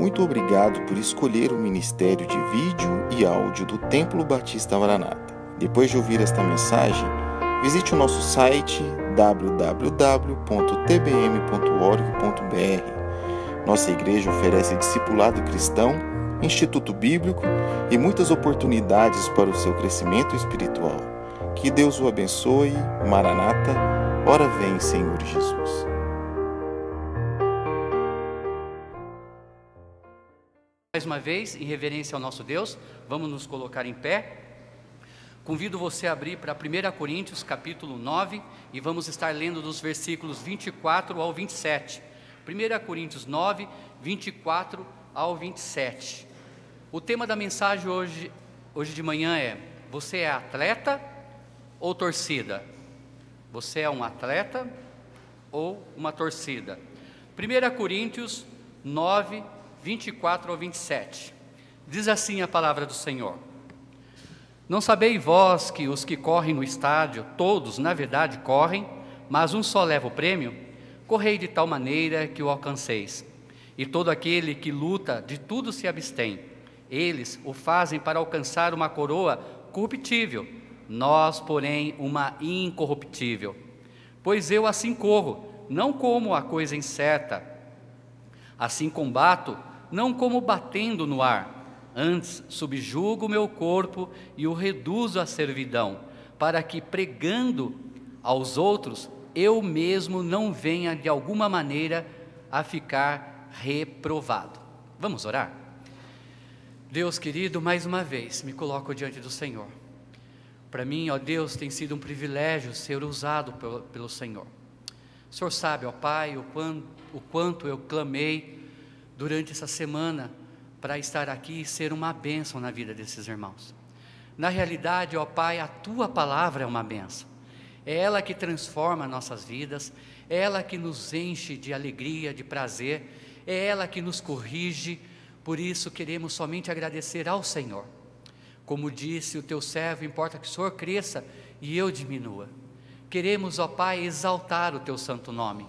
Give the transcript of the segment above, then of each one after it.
Muito obrigado por escolher o Ministério de Vídeo e Áudio do Templo Batista Maranata. Depois de ouvir esta mensagem, visite o nosso site www.tbm.org.br. Nossa igreja oferece discipulado cristão, instituto bíblico e muitas oportunidades para o seu crescimento espiritual. Que Deus o abençoe. Maranata, ora vem, Senhor Jesus. Mais uma vez, em reverência ao nosso Deus, vamos nos colocar em pé. Convido você a abrir para 1 Coríntios capítulo 9 e vamos estar lendo dos versículos 24 ao 27. 1 Coríntios 9, 24 ao 27. O tema da mensagem hoje de manhã é: você é atleta ou torcida? Você é um atleta ou uma torcida? 1 Coríntios 9, 24 ao 27. Diz assim a palavra do Senhor: não sabeis vós que os que correm no estádio, todos na verdade correm, mas um só leva o prêmio? Correi de tal maneira que o alcanceis. E todo aquele que luta, de tudo se abstém. Eles o fazem para alcançar uma coroa corruptível, nós, porém, uma incorruptível. Pois eu assim corro, não como a coisa incerta. Assim combato, não como batendo no ar. Antes subjugo o meu corpo e o reduzo à servidão, para que, pregando aos outros, eu mesmo não venha de alguma maneira a ficar reprovado. Vamos orar? Deus querido, mais uma vez me coloco diante do Senhor. Para mim, ó Deus, tem sido um privilégio ser usado pelo Senhor. O Senhor sabe, ó Pai, o quanto eu clamei durante essa semana para estar aqui e ser uma bênção na vida desses irmãos. Na realidade, ó Pai, a Tua palavra é uma bênção. É ela que transforma nossas vidas, é ela que nos enche de alegria, de prazer, é ela que nos corrige. Por isso queremos somente agradecer ao Senhor. Como disse o Teu servo, importa que o Senhor cresça e eu diminua. Queremos, ó Pai, exaltar o Teu santo nome.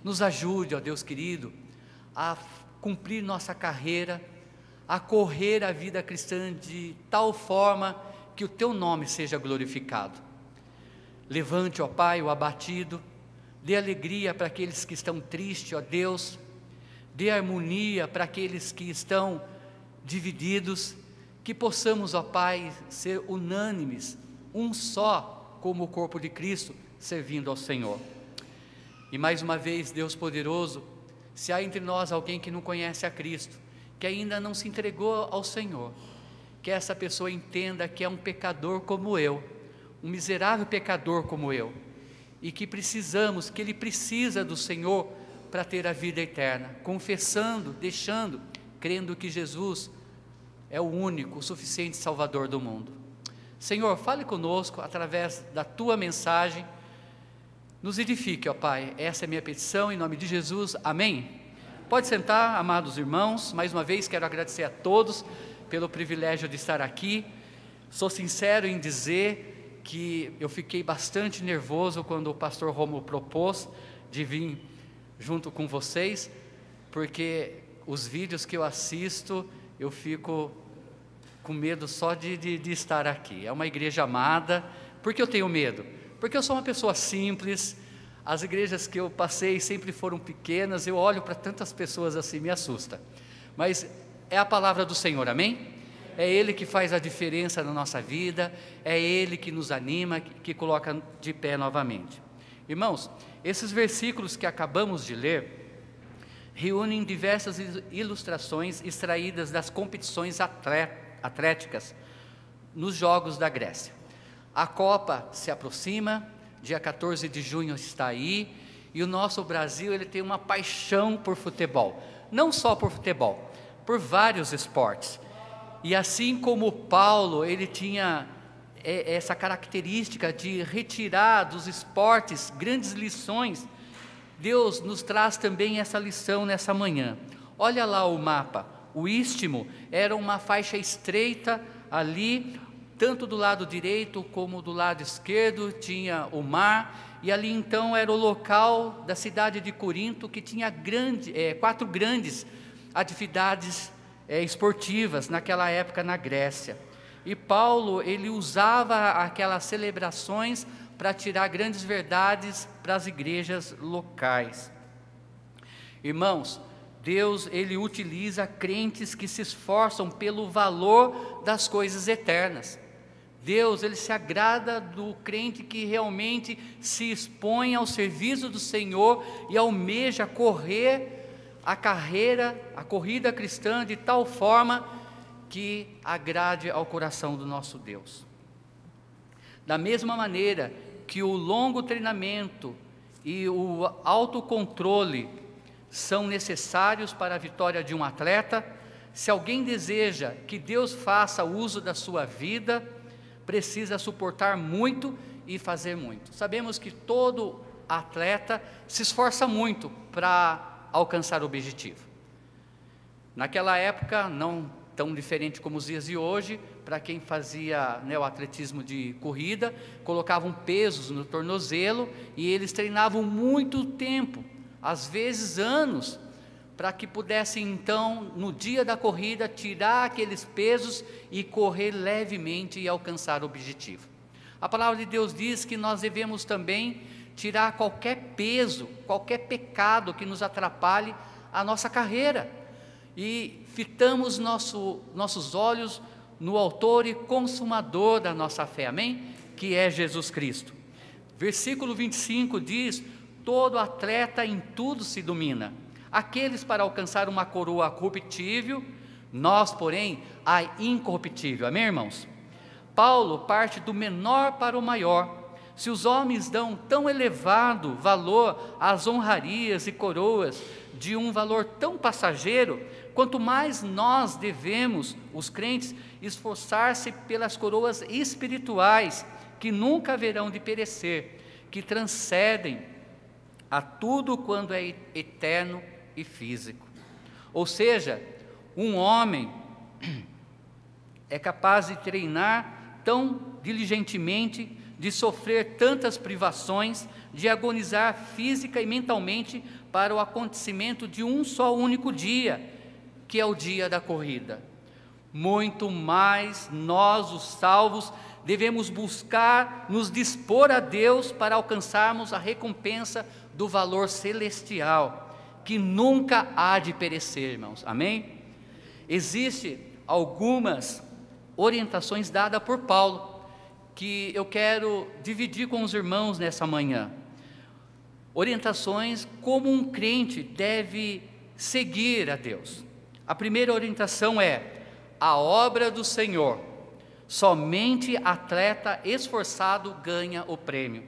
Nos ajude, ó Deus querido, a cumprir nossa carreira, a correr a vida cristã de tal forma que o Teu nome seja glorificado. Levante, ó Pai, o abatido, dê alegria para aqueles que estão tristes, ó Deus, dê harmonia para aqueles que estão divididos, que possamos, ó Pai, ser unânimes, um só, como o corpo de Cristo, servindo ao Senhor. E mais uma vez, Deus poderoso, se há entre nós alguém que não conhece a Cristo, que ainda não se entregou ao Senhor, que essa pessoa entenda que é um pecador como eu, um miserável pecador como eu, e que ele precisa do Senhor para ter a vida eterna, confessando, deixando, crendo que Jesus é o único, o suficiente Salvador do mundo. Senhor, fale conosco através da Tua mensagem, nos edifique, ó Pai, essa é a minha petição, em nome de Jesus, amém? Pode sentar, amados irmãos. Mais uma vez quero agradecer a todos pelo privilégio de estar aqui. Sou sincero em dizer que eu fiquei bastante nervoso quando o pastor Romulo propôs de vir junto com vocês, porque os vídeos que eu assisto, eu fico com medo só de estar aqui. É uma igreja amada. Por que eu tenho medo? Porque eu sou uma pessoa simples. As igrejas que eu passei sempre foram pequenas. Eu olho para tantas pessoas assim, me assusta. Mas é a palavra do Senhor, amém? É Ele que faz a diferença na nossa vida, é Ele que nos anima, que coloca de pé novamente. Irmãos, esses versículos que acabamos de ler, reúnem diversas ilustrações extraídas das competições atléticas nos Jogos da Grécia. A Copa se aproxima, dia 14 de junho está aí, e o nosso Brasil ele tem uma paixão por futebol, não só por futebol, por vários esportes. E assim como Paulo, ele tinha essa característica de retirar dos esportes grandes lições, Deus nos traz também essa lição nessa manhã. Olha lá o mapa, o istmo era uma faixa estreita ali, tanto do lado direito como do lado esquerdo tinha o mar, e ali então era o local da cidade de Corinto, que tinha 4 grandes atividades esportivas naquela época na Grécia. E Paulo, ele usava aquelas celebrações para tirar grandes verdades para as igrejas locais. Irmãos, Deus, ele utiliza crentes que se esforçam pelo valor das coisas eternas. Deus, ele se agrada do crente que realmente se expõe ao serviço do Senhor e almeja correr a corrida cristã de tal forma que agrade ao coração do nosso Deus. Da mesma maneira que o longo treinamento e o autocontrole são necessários para a vitória de um atleta, se alguém deseja que Deus faça uso da sua vida, precisa suportar muito e fazer muito. Sabemos que todo atleta se esforça muito para alcançar o objetivo. Naquela época, não tão diferente como os dias de hoje, para quem fazia o atletismo de corrida, colocavam pesos no tornozelo e eles treinavam muito tempo, às vezes anos, para que pudessem então, no dia da corrida, tirar aqueles pesos e correr levemente e alcançar o objetivo. A palavra de Deus diz que nós devemos também tirar qualquer peso, qualquer pecado que nos atrapalhe a nossa carreira, e fitamos nossos olhos no autor e consumador da nossa fé, amém? Que é Jesus Cristo. Versículo 25 diz: todo atleta em tudo se domina, aqueles para alcançar uma coroa corruptível, nós, porém, a incorruptível, amém, irmãos? Paulo parte do menor para o maior. Se os homens dão tão elevado valor às honrarias e coroas de um valor tão passageiro, quanto mais nós devemos, os crentes, esforçar-se pelas coroas espirituais, que nunca haverão de perecer, que transcendem a tudo quando é eterno e físico. Ou seja, um homem é capaz de treinar tão diligentemente, de sofrer tantas privações, de agonizar física e mentalmente para o acontecimento de um só único dia, que é o dia da corrida. Muito mais nós, os salvos, devemos buscar nos dispor a Deus para alcançarmos a recompensa do valor celestial, que nunca há de perecer, irmãos, amém? Existem algumas orientações dadas por Paulo, que eu quero dividir com os irmãos nessa manhã. Orientações como um crente deve seguir a Deus. A primeira orientação é: a obra do Senhor, somente atleta esforçado ganha o prêmio.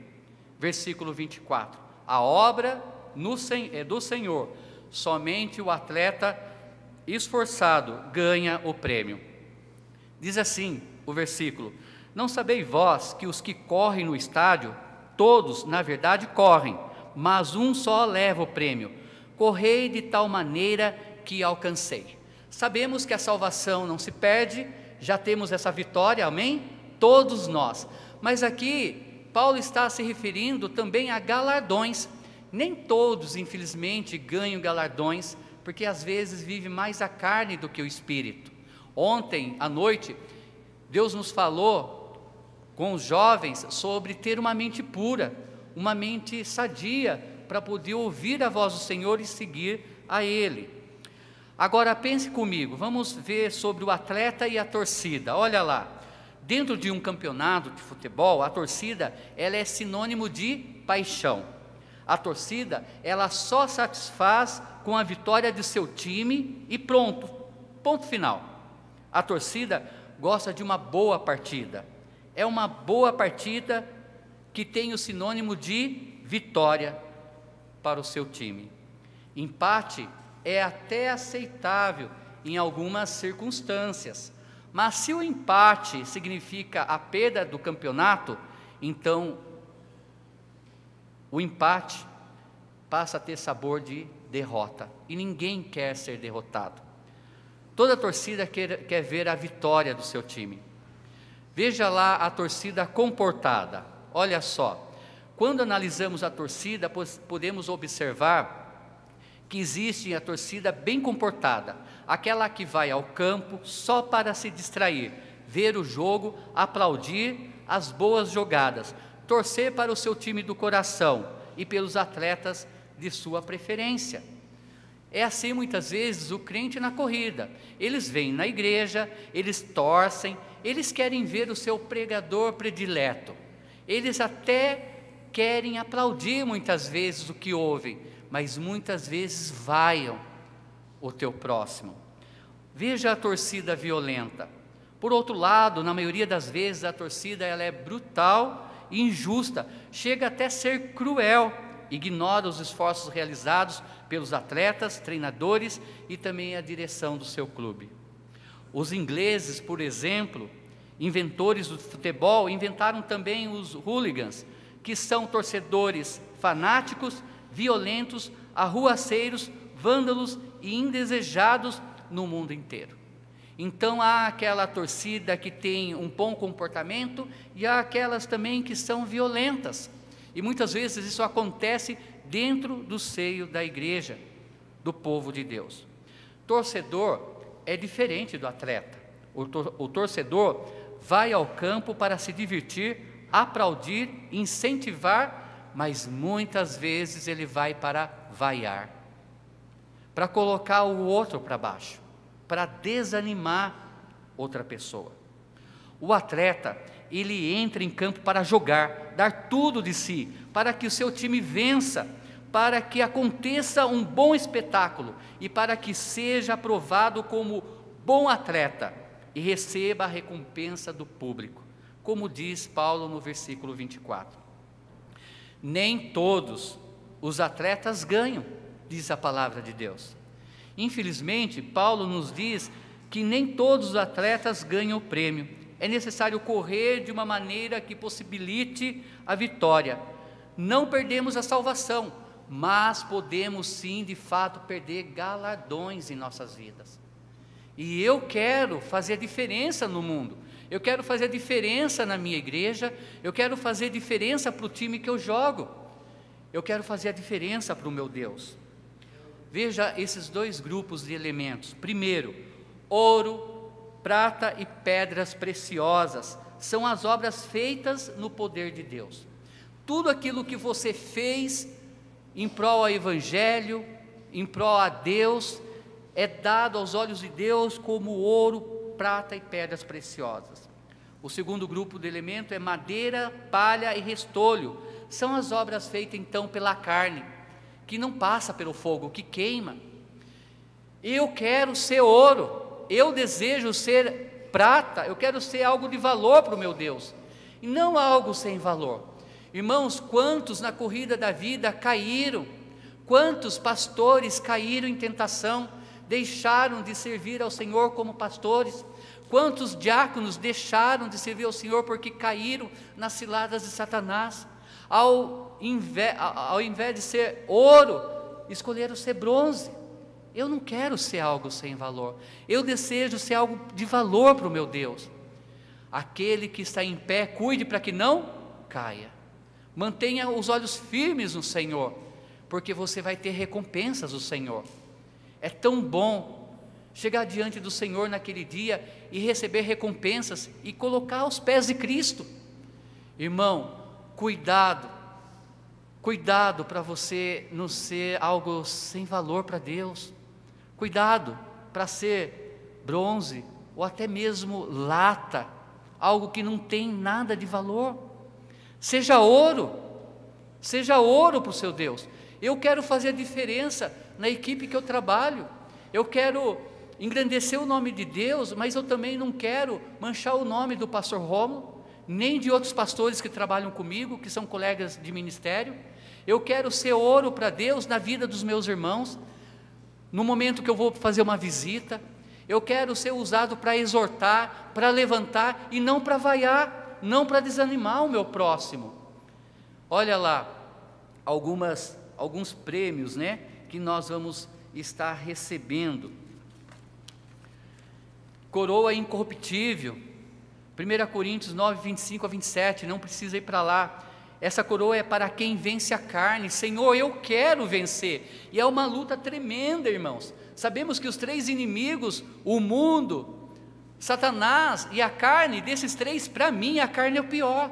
Versículo 24, a obra do Senhor, somente o atleta esforçado ganha o prêmio. Diz assim o versículo: não sabeis vós que os que correm no estádio, todos na verdade correm, mas um só leva o prêmio. Correi de tal maneira que alcancei. Sabemos que a salvação não se perde, já temos essa vitória, amém? Todos nós. Mas aqui Paulo está se referindo também a galardões. Nem todos, infelizmente, ganham galardões, porque às vezes vive mais a carne do que o espírito. Ontem à noite, Deus nos falou com os jovens sobre ter uma mente pura, uma mente sadia, para poder ouvir a voz do Senhor e seguir a Ele. Agora pense comigo, vamos ver sobre o atleta e a torcida. Olha lá, dentro de um campeonato de futebol, a torcida ela é sinônimo de paixão. A torcida ela só satisfaz com a vitória de seu time e pronto, ponto final. A torcida gosta de uma boa partida. É uma boa partida que tem o sinônimo de vitória para o seu time. Empate é até aceitável em algumas circunstâncias, mas se o empate significa a perda do campeonato, então o empate passa a ter sabor de derrota, e ninguém quer ser derrotado. Toda torcida quer ver a vitória do seu time. Veja lá a torcida comportada. Olha só, quando analisamos a torcida, podemos observar que existe a torcida bem comportada, aquela que vai ao campo só para se distrair, ver o jogo, aplaudir as boas jogadas, torcer para o seu time do coração e pelos atletas de sua preferência. É assim muitas vezes o crente na corrida. Eles vêm na igreja, eles torcem, eles querem ver o seu pregador predileto. Eles até querem aplaudir muitas vezes o que ouvem, mas muitas vezes vaiam o teu próximo. Veja a torcida violenta. Por outro lado, na maioria das vezes a torcida ela é brutal e injusta, chega até a ser cruel, ignora os esforços realizados pelos atletas, treinadores e também a direção do seu clube. Os ingleses, por exemplo, inventores do futebol, inventaram também os hooligans, que são torcedores fanáticos, violentos, arruaceiros, vândalos e indesejados no mundo inteiro. Então há aquela torcida que tem um bom comportamento e há aquelas também que são violentas. E muitas vezes isso acontece dentro do seio da igreja, do povo de Deus. Torcedor é diferente do atleta. O torcedor vai ao campo para se divertir, aplaudir, incentivar, mas muitas vezes ele vai para vaiar, para colocar o outro para baixo, para desanimar outra pessoa. O atleta, ele entra em campo para jogar, dar tudo de si, para que o seu time vença, para que aconteça um bom espetáculo e para que seja aprovado como bom atleta e receba a recompensa do público, como diz Paulo no versículo 24. Nem todos os atletas ganham, diz a palavra de Deus. Infelizmente, Paulo nos diz que nem todos os atletas ganham o prêmio. É necessário correr de uma maneira que possibilite a vitória. Não perdemos a salvação, mas podemos sim, de fato, perder galardões em nossas vidas. E eu quero fazer a diferença no mundo. Eu quero fazer a diferença na minha igreja. Eu quero fazer a diferença para o time que eu jogo. Eu quero fazer a diferença para o meu Deus. Veja esses dois grupos de elementos. Primeiro, ouro, prata e pedras preciosas são as obras feitas no poder de Deus. Tudo aquilo que você fez em prol ao Evangelho, em prol a Deus, é dado aos olhos de Deus como ouro, prata e pedras preciosas. O segundo grupo de elemento é madeira, palha e restolho. São as obras feitas então pela carne, que não passa pelo fogo, que queima. Eu quero ser ouro, eu desejo ser prata, eu quero ser algo de valor para o meu Deus, e não algo sem valor. Irmãos, quantos na corrida da vida caíram, quantos pastores caíram em tentação, deixaram de servir ao Senhor como pastores, quantos diáconos deixaram de servir ao Senhor porque caíram nas ciladas de Satanás, ao invés de ser ouro, escolheram ser bronze. Eu não quero ser algo sem valor, eu desejo ser algo de valor para o meu Deus. Aquele que está em pé, cuide para que não caia, mantenha os olhos firmes no Senhor, porque você vai ter recompensas do Senhor. É tão bom chegar diante do Senhor naquele dia e receber recompensas e colocar aos pés de Cristo. Irmão, cuidado para você não ser algo sem valor para Deus. Cuidado para ser bronze ou até mesmo lata, algo que não tem nada de valor. Seja ouro para o seu Deus. Eu quero fazer a diferença na equipe que eu trabalho. Eu quero engrandecer o nome de Deus, mas eu também não quero manchar o nome do pastor Rômulo, nem de outros pastores que trabalham comigo, que são colegas de ministério. Eu quero ser ouro para Deus na vida dos meus irmãos, no momento que eu vou fazer uma visita. Eu quero ser usado para exortar, para levantar e não para vaiar, não para desanimar o meu próximo. Olha lá, alguns prêmios, né, que nós vamos estar recebendo. Coroa incorruptível, 1 Coríntios 9, 25 a 27, não precisa ir para lá. Essa coroa é para quem vence a carne. Senhor, eu quero vencer. E é uma luta tremenda, irmãos. Sabemos que os 3 inimigos, o mundo, Satanás e a carne, desses 3, para mim a carne é o pior,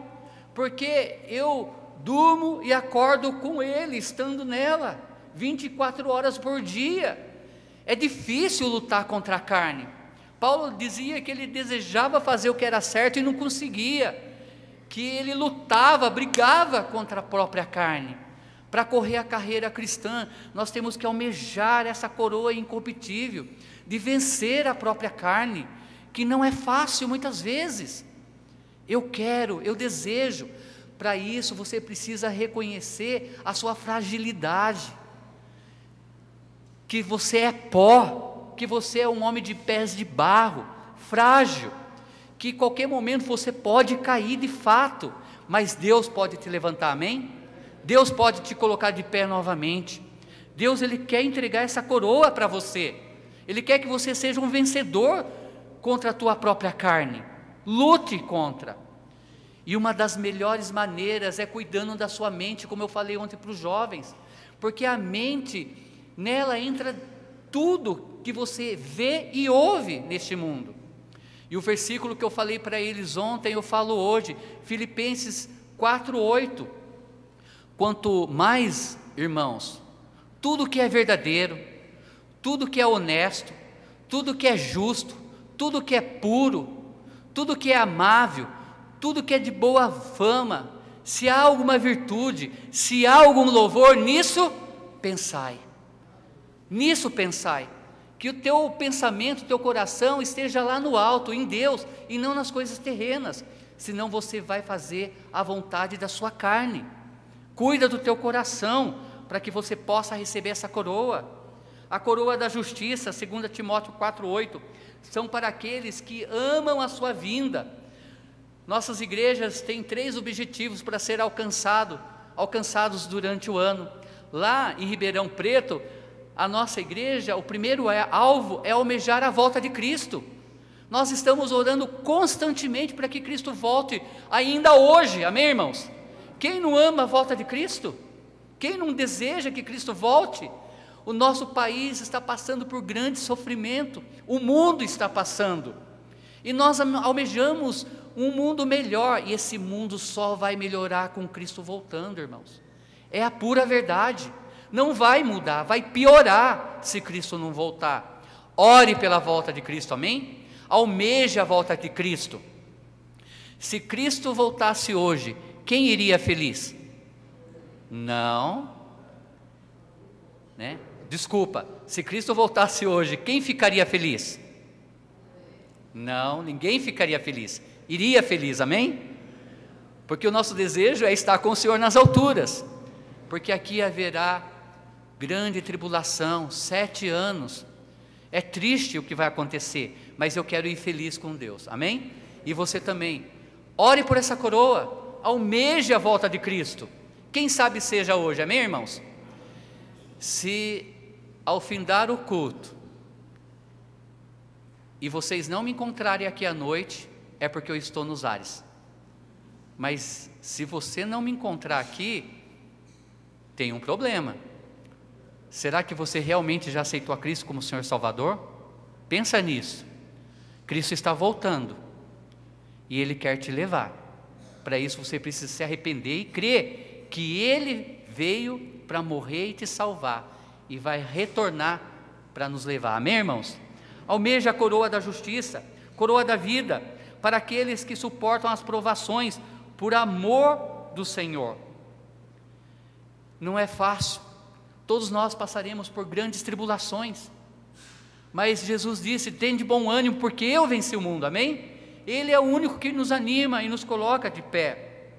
porque eu durmo e acordo com ele, estando nela, 24 horas por dia. É difícil lutar contra a carne. Paulo dizia que ele desejava fazer o que era certo e não conseguia, que ele lutava, brigava contra a própria carne. Para correr a carreira cristã, nós temos que almejar essa coroa incorruptível, de vencer a própria carne, que não é fácil muitas vezes. Eu quero, eu desejo. Para isso você precisa reconhecer a sua fragilidade, que você é pó, que você é um homem de pés de barro, frágil, que em qualquer momento você pode cair de fato, mas Deus pode te levantar, amém? Deus pode te colocar de pé novamente. Deus, Ele quer entregar essa coroa para você. Ele quer que você seja um vencedor contra a tua própria carne. Lute contra. E uma das melhores maneiras é cuidando da sua mente, como eu falei ontem para os jovens, porque a mente, nela entra tudo que você vê e ouve neste mundo. E o versículo que eu falei para eles ontem, eu falo hoje, Filipenses 4:8. Quanto mais, irmãos, tudo que é verdadeiro, tudo que é honesto, tudo que é justo, tudo que é puro, tudo que é amável, tudo que é de boa fama, se há alguma virtude, se há algum louvor, nisso pensai. Nisso pensai. Que o teu pensamento, o teu coração esteja lá no alto, em Deus, e não nas coisas terrenas, senão você vai fazer a vontade da sua carne. Cuida do teu coração, para que você possa receber essa coroa. A coroa da justiça, 2 Timóteo 4:8, são para aqueles que amam a sua vinda. Nossas igrejas têm 3 objetivos para ser alcançados durante o ano. Lá em Ribeirão Preto, a nossa igreja, o primeiro alvo é almejar a volta de Cristo. Nós estamos orando constantemente para que Cristo volte ainda hoje, amém, irmãos? Quem não ama a volta de Cristo? Quem não deseja que Cristo volte? O nosso país está passando por grande sofrimento, o mundo está passando, e nós almejamos um mundo melhor, e esse mundo só vai melhorar com Cristo voltando, irmãos. É a pura verdade. Não vai mudar, vai piorar se Cristo não voltar. Ore pela volta de Cristo, amém? Almeje a volta de Cristo. Se Cristo voltasse hoje, quem iria feliz? Não, né? Desculpa, se Cristo voltasse hoje, quem ficaria feliz? Não, ninguém ficaria feliz. Iria feliz, amém? Porque o nosso desejo é estar com o Senhor nas alturas, porque aqui haverá grande tribulação, 7 anos, é triste o que vai acontecer, mas eu quero ir feliz com Deus, amém? E você também, ore por essa coroa, almeje a volta de Cristo, quem sabe seja hoje, amém, irmãos? Se ao findar o culto, e vocês não me encontrarem aqui à noite, é porque eu estou nos ares, mas se você não me encontrar aqui, tem um problema. Será que você realmente já aceitou a Cristo como Senhor Salvador? Pensa nisso. Cristo está voltando e Ele quer te levar. Para isso você precisa se arrepender e crer que Ele veio para morrer e te salvar, e vai retornar para nos levar, amém, irmãos? Almeja a coroa da justiça, coroa da vida, para aqueles que suportam as provações por amor do Senhor. Não é fácil, todos nós passaremos por grandes tribulações, mas Jesus disse: tem de bom ânimo, porque eu venci o mundo, amém? Ele é o único que nos anima e nos coloca de pé.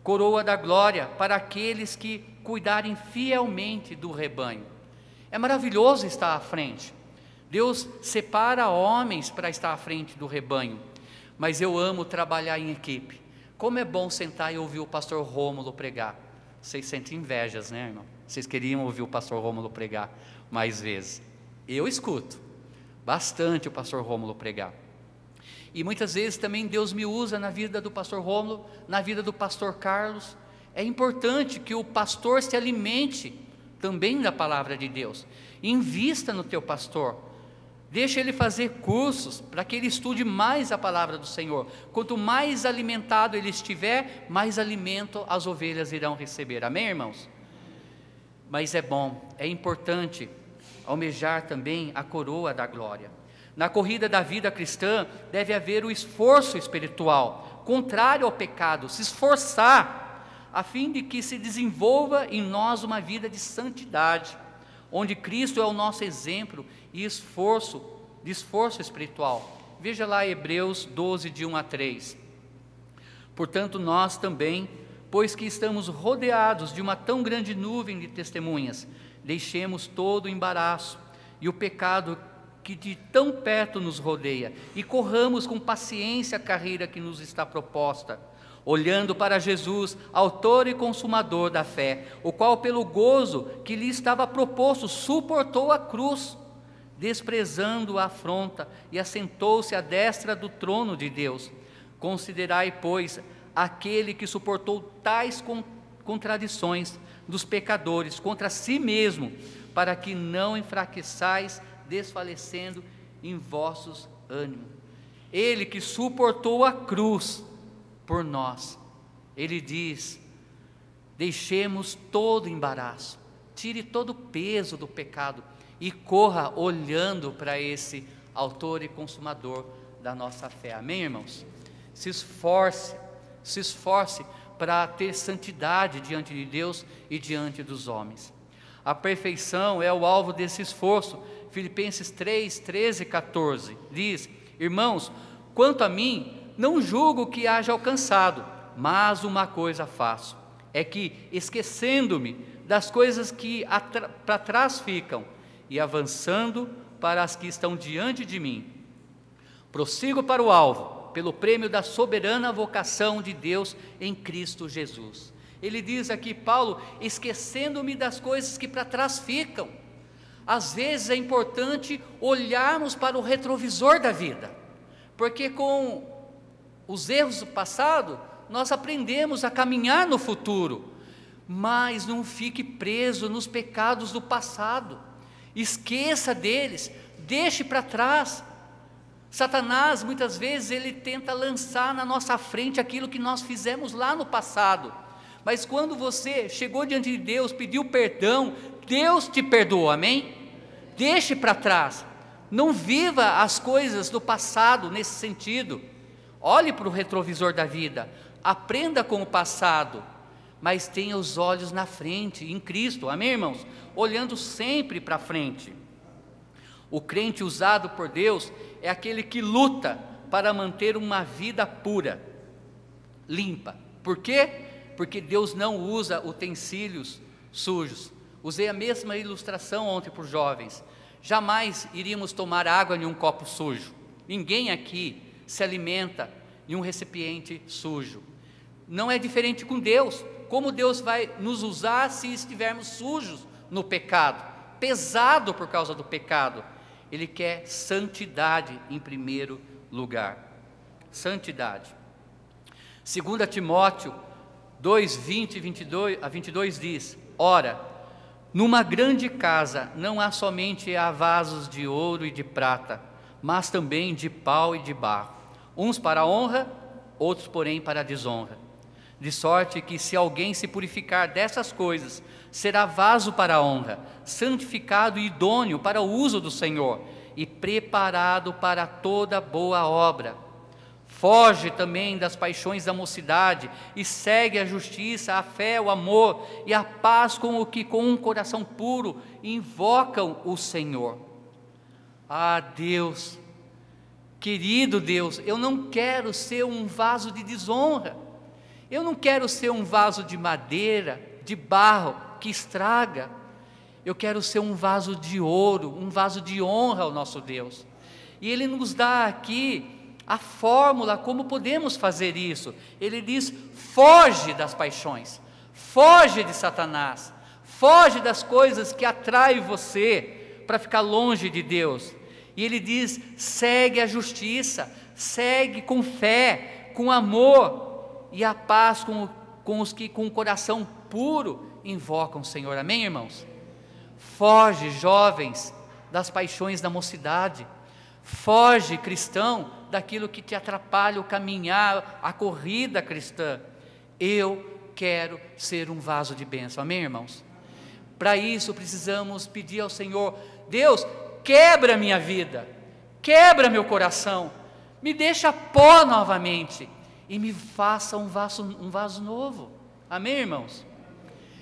Coroa da glória para aqueles que cuidarem fielmente do rebanho. É maravilhoso estar à frente. Deus separa homens para estar à frente do rebanho, mas eu amo trabalhar em equipe. Como é bom sentar e ouvir o pastor Rômulo pregar. Vocês sentem invejas, né, irmão? Vocês queriam ouvir o pastor Rômulo pregar mais vezes. Eu escuto bastante o pastor Rômulo pregar. E muitas vezes também Deus me usa na vida do pastor Rômulo, na vida do pastor Carlos. é importante que o pastor se alimente também da palavra de Deus. Invista no teu pastor. Deixa ele fazer cursos para que ele estude mais a palavra do Senhor. Quanto mais alimentado ele estiver, mais alimento as ovelhas irão receber. Amém, irmãos? Mas é bom, é importante almejar também a coroa da glória. Na corrida da vida cristã deve haver o esforço espiritual, contrário ao pecado, se esforçar, a fim de que se desenvolva em nós uma vida de santidade, onde Cristo é o nosso exemplo e de esforço espiritual. Veja lá Hebreus 12, de 1 a 3. Portanto, nós também, pois que estamos rodeados de uma tão grande nuvem de testemunhas, deixemos todo o embaraço e o pecado que de tão perto nos rodeia, e corramos com paciência a carreira que nos está proposta, olhando para Jesus, autor e consumador da fé, o qual pelo gozo que lhe estava proposto, suportou a cruz, desprezando a afronta, e assentou-se à destra do trono de Deus. Considerai, pois, aquele que suportou tais contradições dos pecadores contra si mesmo, para que não enfraqueçais, desfalecendo em vossos ânimos. Ele que suportou a cruz por nós, ele diz: deixemos todo embaraço, tire todo o peso do pecado e corra olhando para esse autor e consumador da nossa fé. Amém, irmãos? Se esforce para ter santidade diante de Deus e diante dos homens. A perfeição é o alvo desse esforço. Filipenses 3, 13 e 14 diz: irmãos, quanto a mim, não julgo que haja alcançado, mas uma coisa faço, é que, esquecendo-me das coisas que para trás ficam, e avançando para as que estão diante de mim, prossigo para o alvo, pelo prêmio da soberana vocação de Deus em Cristo Jesus. Ele diz aqui, Paulo, esquecendo-me das coisas que para trás ficam. Às vezes é importante olharmos para o retrovisor da vida, porque com os erros do passado, nós aprendemos a caminhar no futuro, mas não fique preso nos pecados do passado, esqueça deles, deixe para trás. Satanás, muitas vezes, ele tenta lançar na nossa frente aquilo que nós fizemos lá no passado, mas quando você chegou diante de Deus, pediu perdão, Deus te perdoou, amém? Deixe para trás, não viva as coisas do passado nesse sentido, olhe para o retrovisor da vida, aprenda com o passado, mas tenha os olhos na frente, em Cristo, amém, irmãos? Olhando sempre para frente. O crente usado por Deus é aquele que luta para manter uma vida pura, limpa. Por quê? Porque Deus não usa utensílios sujos. Usei a mesma ilustração ontem para os jovens. Jamais iríamos tomar água em um copo sujo. Ninguém aqui se alimenta em um recipiente sujo. Não é diferente com Deus. Como Deus vai nos usar se estivermos sujos no pecado, pesado por causa do pecado? Ele quer santidade em primeiro lugar. Santidade. 2 Timóteo 2, 20 a 22 diz: ora, numa grande casa não há somente vasos de ouro e de prata, mas também de pau e de barro, uns para a honra, outros porém para a desonra. De sorte que se alguém se purificar dessas coisas, será vaso para a honra, santificado e idôneo para o uso do Senhor, e preparado para toda boa obra. Foge também das paixões da mocidade, e segue a justiça, a fé, o amor e a paz com o que com um coração puro invocam o Senhor. Ah, Deus, querido Deus, eu não quero ser um vaso de desonra, eu não quero ser um vaso de madeira, de barro, que estraga. Eu quero ser um vaso de ouro, um vaso de honra ao nosso Deus. E Ele nos dá aqui a fórmula como podemos fazer isso. Ele diz: foge das paixões, foge de Satanás, foge das coisas que atraem você para ficar longe de Deus. E Ele diz: segue a justiça, segue com fé, com amor e a paz com com os que com o coração puro invocam o Senhor. Amém, irmãos? Foge, jovens, das paixões da mocidade. Foge, cristão, daquilo que te atrapalha o caminhar, a corrida cristã. Eu quero ser um vaso de bênção. Amém, irmãos? Para isso precisamos pedir ao Senhor: Deus, quebra minha vida, quebra meu coração, me deixa pó novamente e me faça um vaso novo. Amém, irmãos?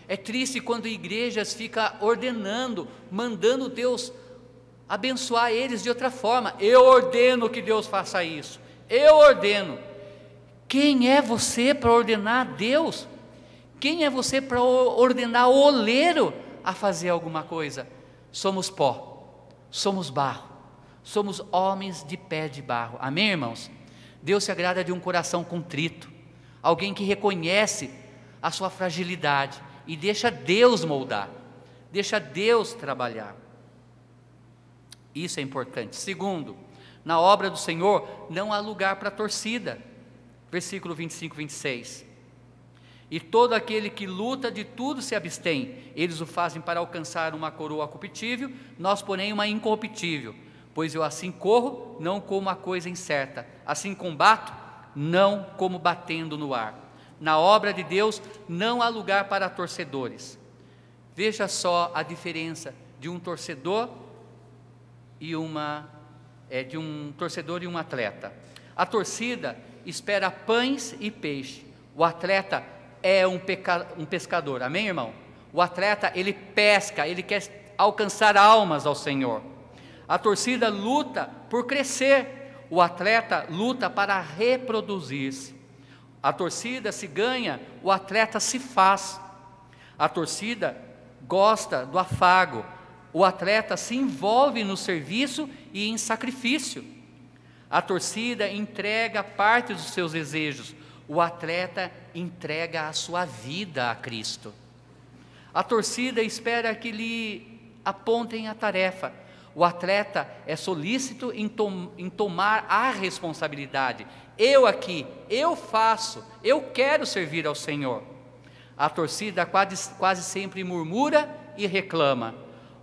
É triste quando igrejas ficam ordenando, mandando Deus abençoar eles de outra forma. Eu ordeno que Deus faça isso, eu ordeno. Quem é você para ordenar a Deus? Quem é você para ordenar o oleiro a fazer alguma coisa? Somos pó, somos barro, somos homens de pé de barro. Amém, irmãos? Deus se agrada de um coração contrito, alguém que reconhece a sua fragilidade e deixa Deus moldar, deixa Deus trabalhar. Isso é importante. Segundo, na obra do Senhor não há lugar para torcida. Versículo 25, 26. E todo aquele que luta de tudo se abstém, eles o fazem para alcançar uma coroa corruptível, nós porém uma incorruptível. Pois eu assim corro, não como a coisa incerta, assim combato, não como batendo no ar. Na obra de Deus não há lugar para torcedores. Veja só a diferença de um torcedor e um atleta. A torcida espera pães e peixe. O atleta é um pescador. Amém, irmão? O atleta, ele pesca, ele quer alcançar almas ao Senhor. A torcida luta por crescer. O atleta luta para reproduzir-se. A torcida se ganha, o atleta se faz. A torcida gosta do afago. O atleta se envolve no serviço e em sacrifício. A torcida entrega parte dos seus desejos, o atleta entrega a sua vida a Cristo. A torcida espera que lhe apontem a tarefa, o atleta é solícito em tomar a responsabilidade. Eu aqui, eu faço, eu quero servir ao Senhor. A torcida quase sempre murmura e reclama,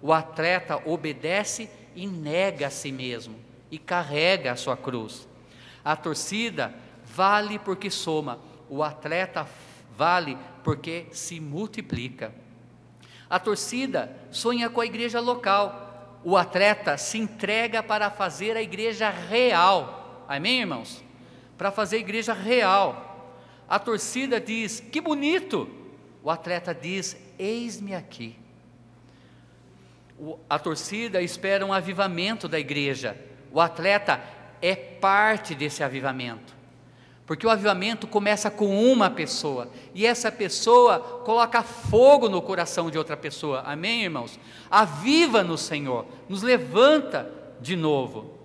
o atleta obedece e nega a si mesmo e carrega a sua cruz. A torcida vale porque soma, o atleta vale porque se multiplica. A torcida sonha com a igreja local, o atleta se entrega para fazer a igreja real. Amém, irmãos? Para fazer a igreja real. A torcida diz, que bonito. O atleta diz, eis-me aqui. A torcida espera um avivamento da igreja. O atleta é parte desse avivamento, porque o avivamento começa com uma pessoa, e essa pessoa coloca fogo no coração de outra pessoa. Amém, irmãos? Aviva no Senhor, nos levanta de novo.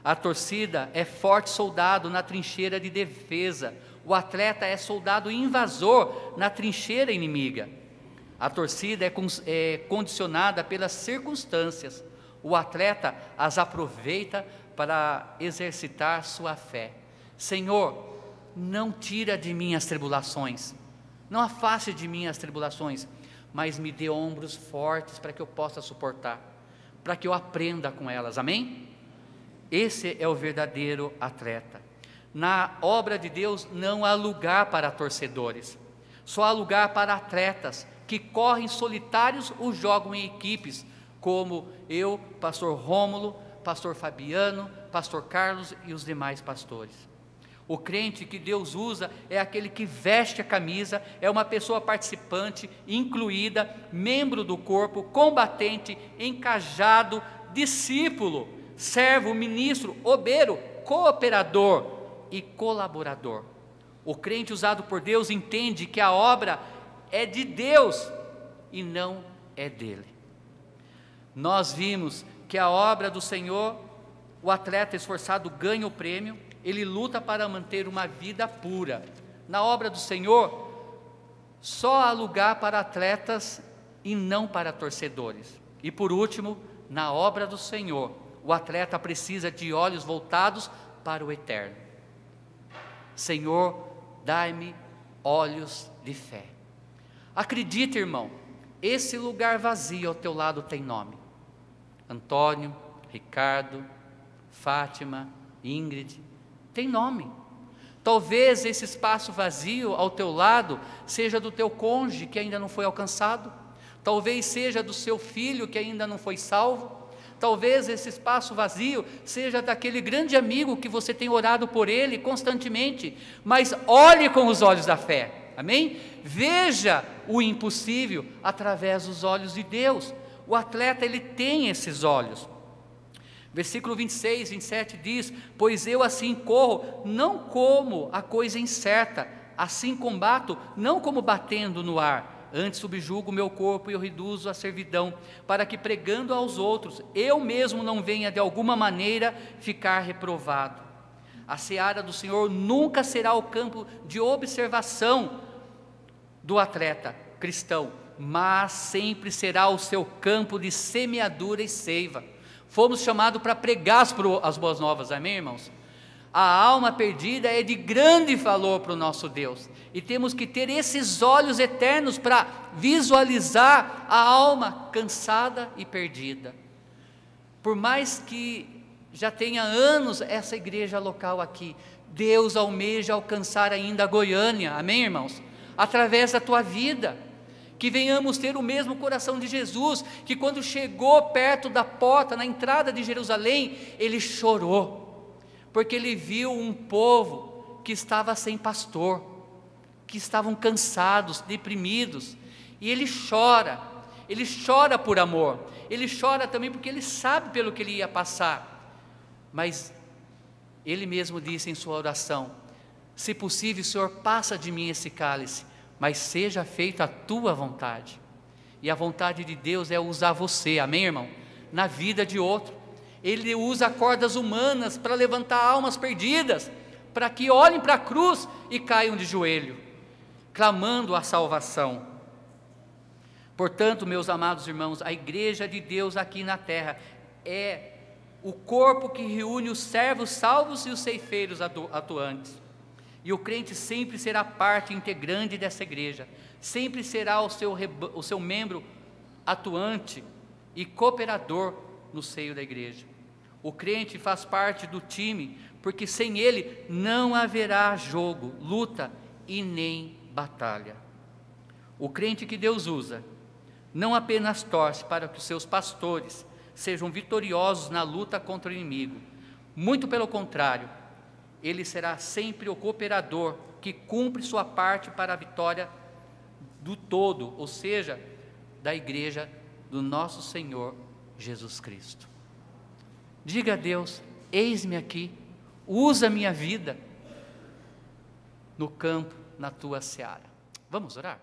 A torcida é forte soldado na trincheira de defesa, o atleta é soldado invasor na trincheira inimiga. A torcida é condicionada pelas circunstâncias, o atleta as aproveita para exercitar sua fé. Senhor, não tira de mim as tribulações, não afaste de mim as tribulações, mas me dê ombros fortes para que eu possa suportar, para que eu aprenda com elas. Amém? Esse é o verdadeiro atleta. Na obra de Deus não há lugar para torcedores, só há lugar para atletas que correm solitários ou jogam em equipes, como eu, pastor Rômulo, pastor Fabiano, pastor Carlos e os demais pastores. O crente que Deus usa é aquele que veste a camisa, é uma pessoa participante, incluída, membro do corpo, combatente, encajado, discípulo, servo, ministro, obreiro, cooperador e colaborador. O crente usado por Deus entende que a obra é de Deus e não é dele. Nós vimos que a obra do Senhor, o atleta esforçado ganha o prêmio, ele luta para manter uma vida pura. Na obra do Senhor, só há lugar para atletas e não para torcedores. E por último, na obra do Senhor, o atleta precisa de olhos voltados para o eterno. Senhor, dai-me olhos de fé. Acredita, irmão, esse lugar vazio ao teu lado tem nome. Antônio, Ricardo, Fátima, Ingrid, tem nome. Talvez esse espaço vazio ao teu lado seja do teu cônjuge que ainda não foi alcançado, talvez seja do seu filho que ainda não foi salvo, talvez esse espaço vazio seja daquele grande amigo que você tem orado por ele constantemente, mas olhe com os olhos da fé, amém? Veja o impossível através dos olhos de Deus. O atleta, ele tem esses olhos. Versículo 26, 27 diz: pois eu assim corro, não como a coisa incerta, assim combato, não como batendo no ar, antes subjugo o meu corpo e eu reduzo a servidão, para que pregando aos outros, eu mesmo não venha de alguma maneira ficar reprovado. A seara do Senhor nunca será o campo de observação do atleta cristão, mas sempre será o seu campo de semeadura e seiva. Fomos chamados para pregar as boas novas, amém, irmãos? A alma perdida é de grande valor para o nosso Deus, e temos que ter esses olhos eternos para visualizar a alma cansada e perdida. Por mais que já tenha anos essa igreja local aqui, Deus almeja alcançar ainda a Goiânia, amém, irmãos? Através da tua vida, que venhamos ter o mesmo coração de Jesus, que quando chegou perto da porta, na entrada de Jerusalém, ele chorou, porque ele viu um povo que estava sem pastor, que estavam cansados, deprimidos, e ele chora por amor, ele chora também porque ele sabe pelo que ele ia passar, mas ele mesmo disse em sua oração: se possível, Senhor, passa de mim esse cálice, mas seja feita a tua vontade. E a vontade de Deus é usar você, amém, irmão? Na vida de outro. Ele usa cordas humanas para levantar almas perdidas, para que olhem para a cruz e caiam de joelho, clamando a salvação. Portanto, meus amados irmãos, a igreja de Deus aqui na terra é o corpo que reúne os servos salvos e os ceifeiros atuantes. E o crente sempre será parte integrante dessa igreja, sempre será o seu membro atuante e cooperador no seio da igreja. O crente faz parte do time, porque sem ele não haverá jogo, luta e nem batalha. O crente que Deus usa não apenas torce para que os seus pastores sejam vitoriosos na luta contra o inimigo, muito pelo contrário, ele será sempre o cooperador que cumpre sua parte para a vitória do todo, ou seja, da igreja do nosso Senhor Jesus Cristo. Diga a Deus: eis-me aqui, usa a minha vida no campo, na tua seara. Vamos orar?